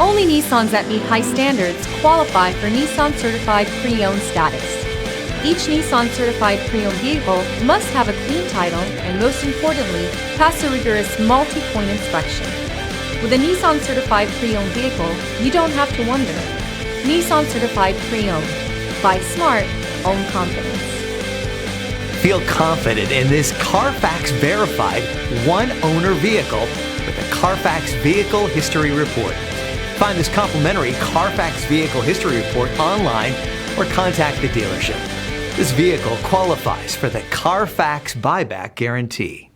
Only Nissans that meet high standards qualify for Nissan Certified Pre-Owned status. Each Nissan Certified Pre-Owned vehicle must have a clean title and, most importantly, pass a rigorous multi-point inspection. With a Nissan Certified Pre-Owned vehicle, you don't have to wonder. Nissan Certified Pre-Owned. Buy smart, own confidence. Feel confident in this Carfax verified one-owner vehicle with a Carfax Vehicle History Report. Find this complimentary Carfax Vehicle History Report online or contact the dealership. This vehicle qualifies for the Carfax Buyback Guarantee.